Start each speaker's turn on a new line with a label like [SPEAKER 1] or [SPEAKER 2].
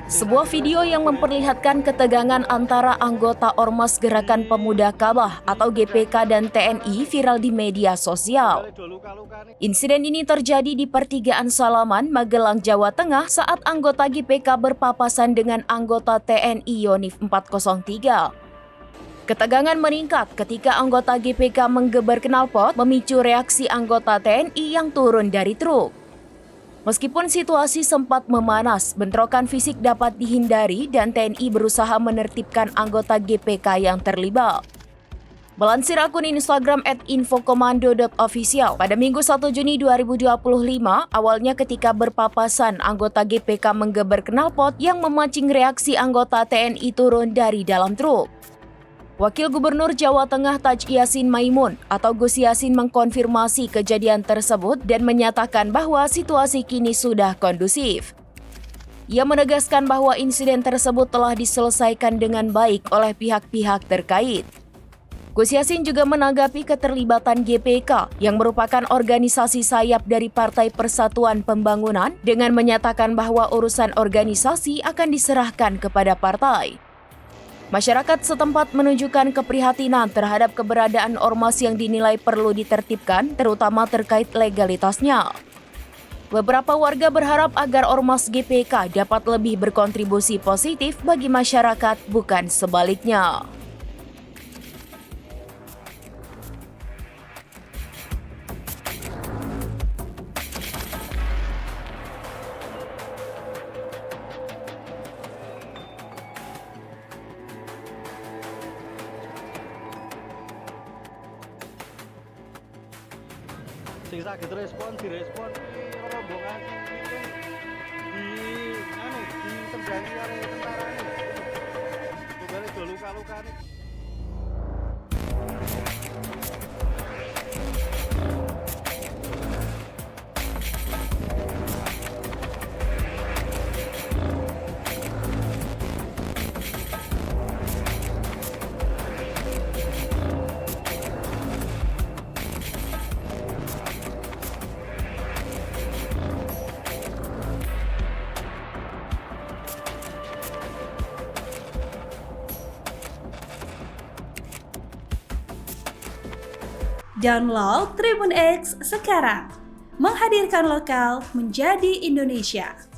[SPEAKER 1] Sebuah video yang memperlihatkan ketegangan antara anggota Ormas Gerakan Pemuda Kabah atau GPK dan TNI viral di media sosial. Insiden ini terjadi di pertigaan Salaman, Magelang, Jawa Tengah saat anggota GPK berpapasan dengan anggota TNI Yonif 403. Ketegangan meningkat ketika anggota GPK menggeber knalpot memicu reaksi anggota TNI yang turun dari truk. Meskipun situasi sempat memanas, bentrokan fisik dapat dihindari dan TNI berusaha menertibkan anggota GPK yang terlibat. Melansir akun Instagram @infokomando.official, pada Minggu 1 Juni 2025, awalnya ketika berpapasan, anggota GPK menggeber knalpot yang memancing reaksi anggota TNI turun dari dalam truk. Wakil Gubernur Jawa Tengah Taj Yassin Maimun atau Gus Yassin mengkonfirmasi kejadian tersebut dan menyatakan bahwa situasi kini sudah kondusif. Ia menegaskan bahwa insiden tersebut telah diselesaikan dengan baik oleh pihak-pihak terkait. Gus Yassin juga menanggapi keterlibatan GPK yang merupakan organisasi sayap dari Partai Persatuan Pembangunan dengan menyatakan bahwa urusan organisasi akan diserahkan kepada partai. Masyarakat setempat menunjukkan keprihatinan terhadap keberadaan ormas yang dinilai perlu ditertibkan, terutama terkait legalitasnya. Beberapa warga berharap agar ormas GPK dapat lebih berkontribusi positif bagi masyarakat, bukan sebaliknya.
[SPEAKER 2] Sing saged direspon rombongan ditendang karo tentara ini. Tugale do luka-lukane.
[SPEAKER 3] Download Tribun X sekarang, menghadirkan lokal menjadi Indonesia.